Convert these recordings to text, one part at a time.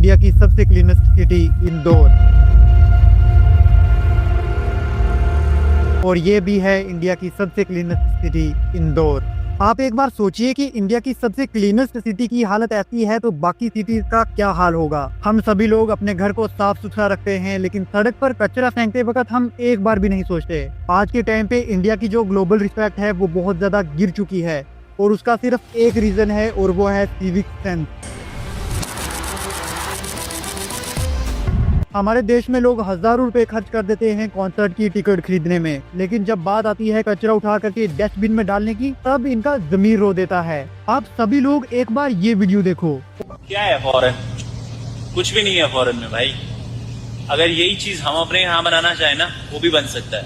India की सबसे cleanest city Indore, और ये भी है इंडिया की सबसे क्लीनेस्ट सिटी इंदौर। आप एक बार सोचिए कि इंडिया की सबसे क्लीनेस्ट सिटी की हालत ऐसी है तो बाकी सिटीज का क्या हाल होगा। हम सभी लोग अपने घर को साफ सुथरा रखते हैं, लेकिन सड़क पर कचरा फेंकते वक्त हम एक बार भी नहीं सोचते। आज के टाइम पे इंडिया की जो ग्लोबल रिस्पेक्ट है वो बहुत ज्यादा गिर चुकी है, और उसका सिर्फ एक रीजन है, और वो है सिविक सेंस। हमारे देश में लोग हजारों रुपए खर्च कर देते हैं कॉन्सर्ट की टिकट खरीदने में, लेकिन जब बात आती है कचरा उठा करके डस्टबिन में डालने की, तब इनका ज़मीर रो देता है। आप सभी लोग एक बार ये वीडियो देखो। क्या है फॉरेन? कुछ भी नहीं है फॉरेन में भाई। अगर यही चीज हम अपने यहाँ बनाना चाहे ना, वो भी बन सकता है,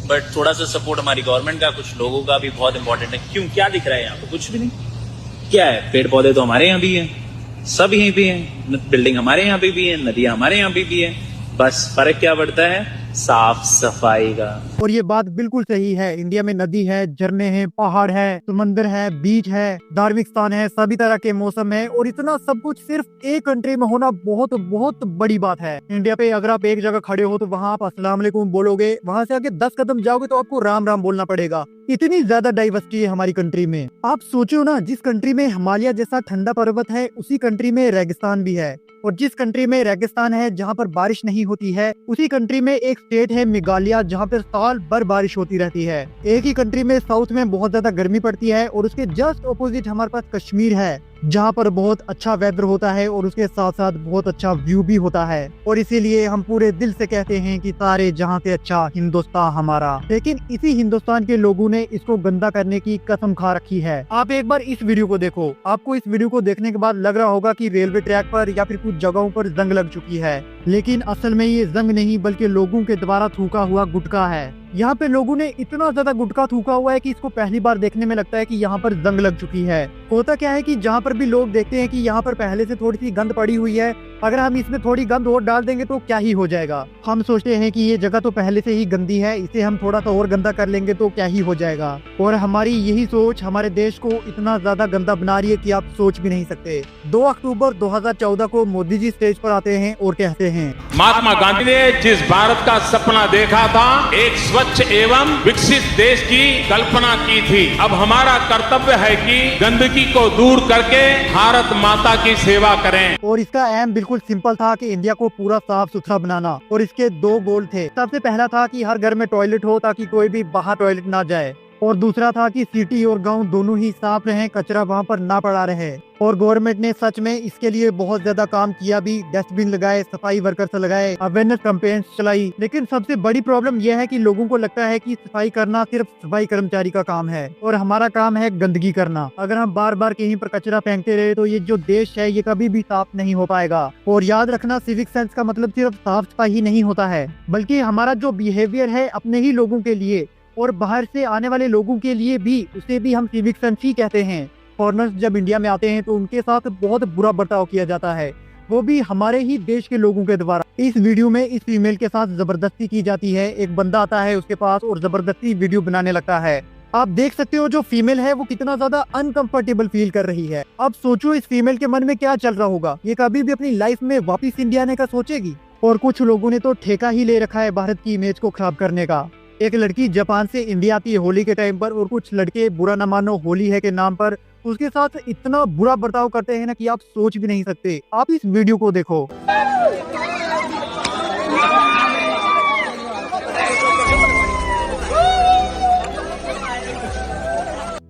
बट थोड़ा सा सपोर्ट हमारी गवर्नमेंट का, कुछ लोगों का भी बहुत इंपॉर्टेंट है। क्यों, क्या दिख रहा है यहाँ पे? कुछ भी नहीं। क्या है, पेड़ पौधे तो हमारे यहाँ भी है, सब यहीं पे है, बिल्डिंग हमारे यहाँ पे भी है, नदियां हमारे यहाँ पे भी है, बस फर्क क्या पड़ता है? साफ सफाई का। और ये बात बिल्कुल सही है। इंडिया में नदी है, झरने हैं, पहाड़ है, समंदर है, बीच है, धार्मिक स्थान है, सभी तरह के मौसम है, और इतना सब कुछ सिर्फ एक कंट्री में होना बहुत बहुत बड़ी बात है। इंडिया पे अगर आप एक जगह खड़े हो तो वहाँ आप अस्सलाम वालेकुम बोलोगे, वहाँ से आगे 10 कदम जाओगे तो आपको राम राम बोलना पड़ेगा। इतनी ज्यादा डाइवर्सिटी है हमारी कंट्री में। आप सोचो ना, जिस कंट्री में हिमालय जैसा ठंडा पर्वत है, उसी कंट्री में रेगिस्तान भी है, और जिस कंट्री में रेगिस्तान है जहाँ पर बारिश नहीं होती है, उसी कंट्री में एक स्टेट है मेघालय जहाँ पर साल भर बारिश होती रहती है। एक ही कंट्री में साउथ में बहुत ज्यादा गर्मी पड़ती है, और उसके जस्ट ऑपोजिट हमारे पास कश्मीर है जहाँ पर बहुत अच्छा वेदर होता है, और उसके साथ साथ बहुत अच्छा व्यू भी होता है। और इसीलिए हम पूरे दिल से कहते हैं कि सारे जहाँ से अच्छा हिंदुस्तान हमारा। लेकिन इसी हिंदुस्तान के लोगों ने इसको गंदा करने की कसम खा रखी है। आप एक बार इस वीडियो को देखो। आपको इस वीडियो को देखने के बाद लग रहा होगा कि रेलवे ट्रैक पर या फिर कुछ जगहों पर जंग लग चुकी है, लेकिन असल में ये जंग नहीं बल्कि लोगों के द्वारा थूका हुआ गुटखा है। यहाँ पे लोगों ने इतना ज्यादा गुटखा थूका हुआ है कि इसको पहली बार देखने में लगता है कि यहाँ पर जंग लग चुकी है। होता क्या है कि जहाँ पर भी लोग देखते हैं कि यहाँ पर पहले से थोड़ी सी गंद पड़ी हुई है, अगर हम इसमें थोड़ी गंद और डाल देंगे तो क्या ही हो जाएगा। हम सोचते हैं कि ये जगह तो पहले से ही गंदी है, इसे हम थोड़ा सा और गंदा कर लेंगे तो क्या ही हो जाएगा। और हमारी यही सोच हमारे देश को इतना ज्यादा गंदा बना रही है कि आप सोच भी नहीं सकते। 2 अक्टूबर 2014 को मोदी जी स्टेज पर आते हैं और कहते हैं, महात्मा गांधी ने जिस भारत का सपना देखा था, एक स्वच्छ एवं विकसित देश की कल्पना की थी। अब हमारा कर्तव्य है कि गंदगी को दूर करके भारत माता की सेवा करें। और इसका एम बिल्कुल सिंपल था कि इंडिया को पूरा साफ सुथरा बनाना, और इसके 2 गोल थे। सबसे पहला था कि हर घर में टॉयलेट हो ताकि कोई भी बाहर टॉयलेट ना जाए, और दूसरा था कि सिटी और गांव दोनों ही साफ रहें, कचरा वहां पर ना पड़ा रहे। और गवर्नमेंट ने सच में इसके लिए बहुत ज्यादा काम किया भी, डस्टबिन लगाए, सफाई वर्कर्स लगाए, अवेयरनेस कैंपेन्स चलाई। लेकिन सबसे बड़ी प्रॉब्लम यह है कि लोगों को लगता है कि सफाई करना सिर्फ सफाई कर्मचारी का काम है, और हमारा काम है गंदगी करना। अगर हम बार बार कहीं पर कचरा फेंकते रहे तो ये जो देश है ये कभी भी साफ नहीं हो पाएगा। और याद रखना, सिविक सेंस का मतलब सिर्फ साफ सफाई ही नहीं होता है, बल्कि हमारा जो बिहेवियर है अपने ही लोगों के लिए और बाहर से आने वाले लोगों के लिए भी, उसे भी हम सिविक सेंस ही कहते हैं। फॉरेनर्स जब इंडिया में आते हैं तो उनके साथ बहुत बुरा बर्ताव किया जाता है, वो भी हमारे ही देश के लोगों के द्वारा। इस वीडियो में इस फीमेल के साथ जबरदस्ती की जाती है। एक बंदा आता है उसके पास और जबरदस्ती वीडियो बनाने लगता है। आप देख सकते हो जो फीमेल है वो कितना ज्यादा अनकंफर्टेबल फील कर रही है। अब सोचो इस फीमेल के मन में क्या चल रहा होगा। ये कभी भी अपनी लाइफ में वापिस इंडिया आने का सोचेगी? और कुछ लोगों ने तो ठेका ही ले रखा है भारत की इमेज को खराब करने का। एक लड़की जापान से इंडिया आती है होली के टाइम पर, और कुछ लड़के, बुरा न मानो, होली है के नाम पर उसके साथ इतना बुरा बर्ताव करते हैं ना कि आप सोच भी नहीं सकते। आप इस वीडियो को देखो।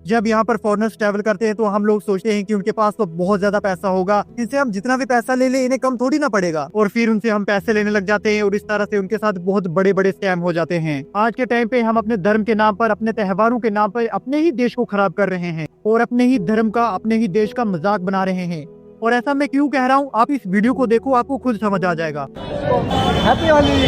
जब यहाँ पर फॉरेनर्स ट्रैवल करते हैं तो हम लोग सोचते हैं कि उनके पास तो बहुत ज्यादा पैसा होगा, इनसे हम जितना भी पैसा ले ले इन्हें कम थोड़ी ना पड़ेगा, और फिर उनसे हम पैसे लेने लग जाते हैं, और इस तरह से उनके साथ बहुत बड़े बड़े स्कैम हो जाते हैं। आज के टाइम पे हम अपने धर्म के नाम पर, अपने त्योहारों के नाम पर अपने ही देश को खराब कर रहे हैं, और अपने ही धर्म का, अपने ही देश का मजाक बना रहे हैं। और ऐसा मैं क्यों कह रहा हूँ, आप इस वीडियो को देखो, आपको खुद समझ आ जाएगा। हैप्पी होली।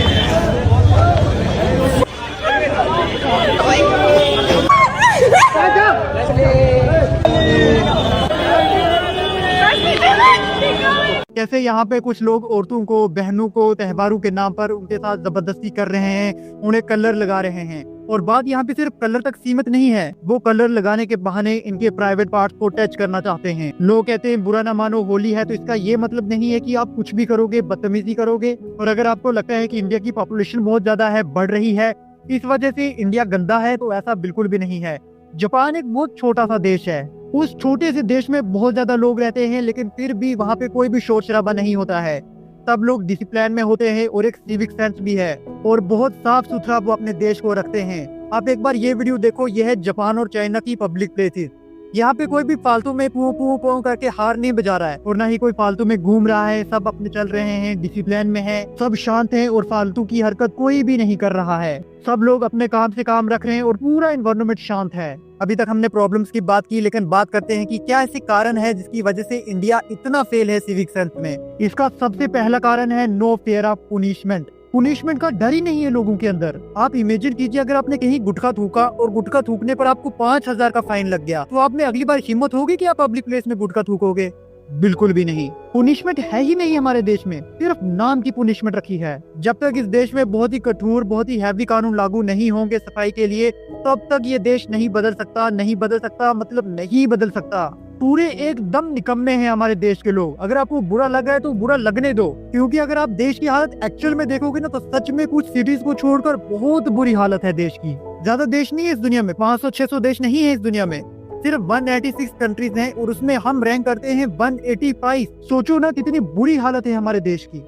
कैसे यहाँ पे कुछ लोग औरतों को, बहनों को त्योहारों के नाम पर उनके साथ जबरदस्ती कर रहे हैं, उन्हें कलर लगा रहे हैं। और बात यहाँ पे सिर्फ कलर तक सीमित नहीं है, वो कलर लगाने के बहाने इनके प्राइवेट पार्ट्स को टच करना चाहते हैं। लोग कहते हैं बुरा ना मानो, होली है, तो इसका ये मतलब नहीं है कि आप कुछ भी करोगे, बदतमीजी करोगे। और अगर आपको लगता है कि इंडिया की पॉपुलेशन बहुत ज्यादा है, बढ़ रही है, इस वजह से इंडिया गंदा है, तो ऐसा बिल्कुल भी नहीं है। जापान एक बहुत छोटा सा देश है, उस छोटे से देश में बहुत ज्यादा लोग रहते हैं, लेकिन फिर भी वहाँ पे कोई भी शोर शराबा नहीं होता है। सब लोग डिसिप्लिन में होते हैं और एक सिविक सेंस भी है और बहुत साफ सुथरा वो अपने देश को रखते हैं। आप एक बार ये वीडियो देखो, ये है जापान और चाइना की पब्लिक प्लेसेस। यहाँ पे कोई भी फालतू में पू पू पू करके हार नहीं बजा रहा है और ना ही कोई फालतू में घूम रहा है। सब अपने चल रहे हैं, डिसिप्लिन में है, सब शांत है और फालतू की हरकत कोई भी नहीं कर रहा है। सब लोग अपने काम से काम रख रहे हैं और पूरा एनवायरनमेंट शांत है। अभी तक हमने प्रॉब्लम्स की बात की, लेकिन बात करते हैं कि क्या ऐसी कारण है जिसकी वजह से इंडिया इतना फेल है सिविक सेंस में। इसका सबसे पहला कारण है no fear of punishment. Punishment का डर ही नहीं है लोगों के अंदर। आप इमेजिन कीजिए, अगर आपने कहीं गुटखा थूका और गुटखा थूकने पर आपको 5,000 का फाइन लग गया, तो आप में अगली बार हिम्मत होगी कि आप पब्लिक प्लेस में गुटखा थूकोगे? बिल्कुल भी नहीं। पुनिशमेंट है ही नहीं हमारे देश में, सिर्फ नाम की पुनिशमेंट रखी है। जब तक इस देश में बहुत ही कठोर, बहुत ही हैवी कानून लागू नहीं होंगे सफाई के लिए, तब तक ये देश नहीं बदल सकता। नहीं बदल सकता मतलब नहीं बदल सकता। पूरे एकदम निकम्मे हैं हमारे देश के लोग। अगर आपको बुरा लग रहा है तो बुरा लगने दो, क्योंकि अगर आप देश की हालत एक्चुअल में देखोगे ना, तो सच में कुछ सिटीज को छोड़कर बहुत बुरी हालत है देश की। ज्यादा देश नहीं है इस दुनिया में, 500-600 देश नहीं है इस दुनिया में, सिर्फ 186 कंट्रीज हैं और उसमें हम रैंक करते हैं 185। सोचो ना कितनी बुरी हालत है हमारे देश की।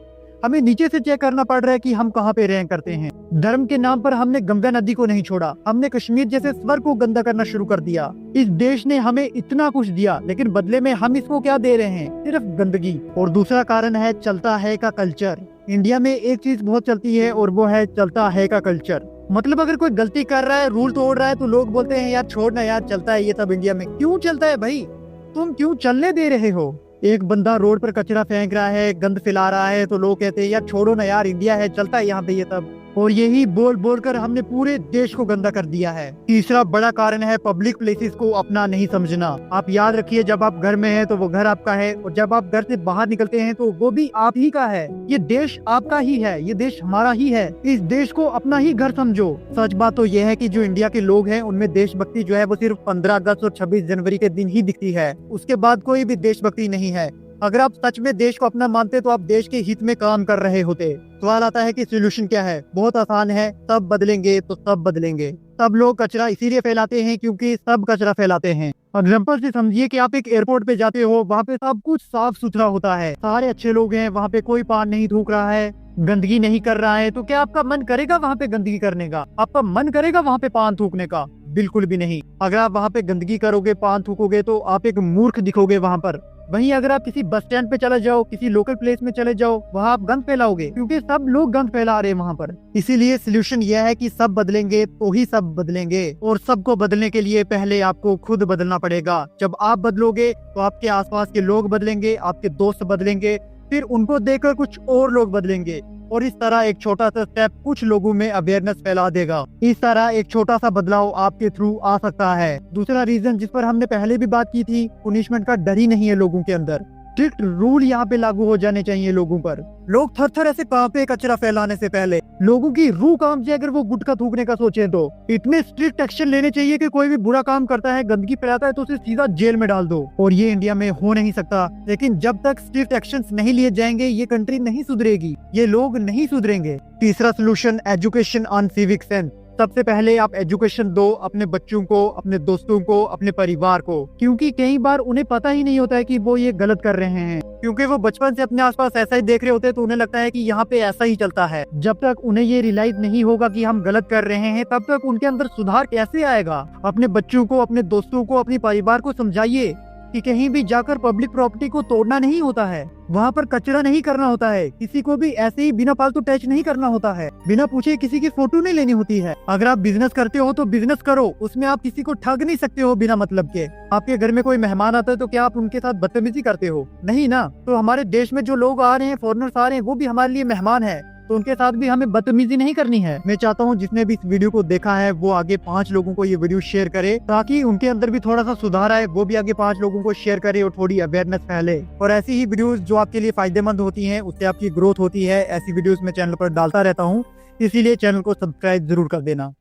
हमें नीचे से चेक करना पड़ रहा है कि हम कहाँ पे रैंक करते हैं। धर्म के नाम पर हमने गंगा नदी को नहीं छोड़ा, हमने कश्मीर जैसे स्वर को गंदा करना शुरू कर दिया। इस देश ने हमें इतना कुछ दिया, लेकिन बदले में हम इसको क्या दे रहे हैं? सिर्फ गंदगी। और दूसरा कारण है चलता है का कल्चर। इंडिया में एक चीज बहुत चलती है और वो है चलता है का कल्चर। मतलब अगर कोई गलती कर रहा है, रूल तोड़ रहा है, तो लोग बोलते हैं यार छोड़ ना यार, चलता है ये सब इंडिया में। क्यों चलता है भाई? तुम क्यों चलने दे रहे हो? एक बंदा रोड पर कचरा फेंक रहा है, गंद फैला रहा है, तो लोग कहते हैं यार छोड़ो ना यार, इंडिया है, चलता है यहाँ पे ये सब। और यही बोल बोल कर हमने पूरे देश को गंदा कर दिया है। तीसरा बड़ा कारण है पब्लिक प्लेसेस को अपना नहीं समझना। आप याद रखिए, जब आप घर में हैं तो वो घर आपका है, और जब आप घर से बाहर निकलते हैं तो वो भी आप ही का है। ये देश आपका ही है, ये देश हमारा ही है। इस देश को अपना ही घर समझो। सच बात तो ये है कि जो इंडिया के लोग हैं उनमें देशभक्ति जो है वो सिर्फ 15 अगस्त और 26 जनवरी के दिन ही दिखती है, उसके बाद कोई भी देशभक्ति नहीं है। अगर आप सच में देश को अपना मानते तो आप देश के हित में काम कर रहे होते। सवाल आता है कि सोल्यूशन क्या है? बहुत आसान है, सब बदलेंगे तो सब बदलेंगे। सब लोग कचरा इसीलिए फैलाते हैं क्योंकि सब कचरा फैलाते हैं। एग्जाम्पल से समझिए कि आप एक एयरपोर्ट पे जाते हो, वहाँ पे सब कुछ साफ सुथरा होता है, सारे अच्छे लोग हैं, वहाँ पे कोई पान नहीं थूक रहा है, गंदगी नहीं कर रहा है, तो क्या आपका मन करेगा वहाँ पे गंदगी करने का? आपका मन करेगा वहाँ पे पान थूकने का? बिल्कुल भी नहीं। अगर आप वहाँ पे गंदगी करोगे, पान थूकोगे, तो आप एक मूर्ख दिखोगे वहाँ पर। वहीं अगर आप किसी बस स्टैंड पे चले जाओ, किसी लोकल प्लेस में चले जाओ, वहाँ आप गंद फैलाओगे, क्योंकि सब लोग गंद फैला रहे हैं वहाँ पर। इसीलिए सोल्यूशन यह है कि सब बदलेंगे तो ही सब बदलेंगे, और सबको बदलने के लिए पहले आपको खुद बदलना पड़ेगा। जब आप बदलोगे तो आपके आसपास के लोग बदलेंगे, आपके दोस्त बदलेंगे, फिर उनको देखकर कुछ और लोग बदलेंगे, और इस तरह एक छोटा सा स्टेप कुछ लोगों में अवेयरनेस फैला देगा। इस तरह एक छोटा सा बदलाव आपके थ्रू आ सकता है। दूसरा रीजन जिस पर हमने पहले भी बात की थी, पुनिशमेंट का डर ही नहीं है लोगों के अंदर। स्ट्रिक्ट रूल यहाँ पे लागू हो जाने चाहिए लोगों पर। लोग थर थर ऐसे कांपे कचरा फैलाने से पहले, लोगों की रूह कांप जाए अगर वो गुटखा थूकने का सोचे तो। इतने स्ट्रिक्ट एक्शन लेने चाहिए कि कोई भी बुरा काम करता है, गंदगी फैलाता है, तो उसे सीधा जेल में डाल दो। और ये इंडिया में हो नहीं सकता। लेकिन जब तक स्ट्रिक्ट एक्शंस नहीं लिए जाएंगे, ये कंट्री नहीं सुधरेगी, ये लोग नहीं सुधरेंगे। तीसरा solution, education on civic sense. सबसे पहले आप एजुकेशन दो अपने बच्चों को, अपने दोस्तों को, अपने परिवार को, क्योंकि कई बार उन्हें पता ही नहीं होता है कि वो ये गलत कर रहे हैं, क्योंकि वो बचपन से अपने आसपास ऐसा ही देख रहे होते हैं, तो उन्हें लगता है कि यहाँ पे ऐसा ही चलता है। जब तक उन्हें ये रियलाइज नहीं होगा कि हम गलत कर रहे हैं, तब तक उनके अंदर सुधार कैसे आएगा? अपने बच्चों को, अपने दोस्तों को, अपने परिवार को समझाइए कि कहीं भी जाकर पब्लिक प्रॉपर्टी को तोड़ना नहीं होता है, वहाँ पर कचरा नहीं करना होता है, किसी को भी ऐसे ही बिना फालतू टच नहीं करना होता है, बिना पूछे किसी की फोटो नहीं लेनी होती है। अगर आप बिजनेस करते हो तो बिजनेस करो, उसमें आप किसी को ठग नहीं सकते हो बिना मतलब के। आपके घर में कोई मेहमान आता है तो क्या आप उनके साथ बदतमीजी करते हो? नहीं ना। तो हमारे देश में जो लोग आ रहे हैं, फॉरेनर्स आ रहे हैं, वो भी हमारे लिए मेहमान है, तो उनके साथ भी हमें बदतमीजी नहीं करनी है। मैं चाहता हूँ जिसने भी इस वीडियो को देखा है वो आगे 5 लोगों को ये वीडियो शेयर करे, ताकि उनके अंदर भी थोड़ा सा सुधार आए, वो भी आगे 5 लोगों को शेयर करे और थोड़ी अवेयरनेस फैले। और ऐसी ही वीडियोस जो आपके लिए फायदेमंद होती हैं, उससे आपकी ग्रोथ होती है, ऐसी वीडियोस मैं चैनल पर डालता रहता हूँ, इसीलिए चैनल को सब्सक्राइब जरूर कर देना।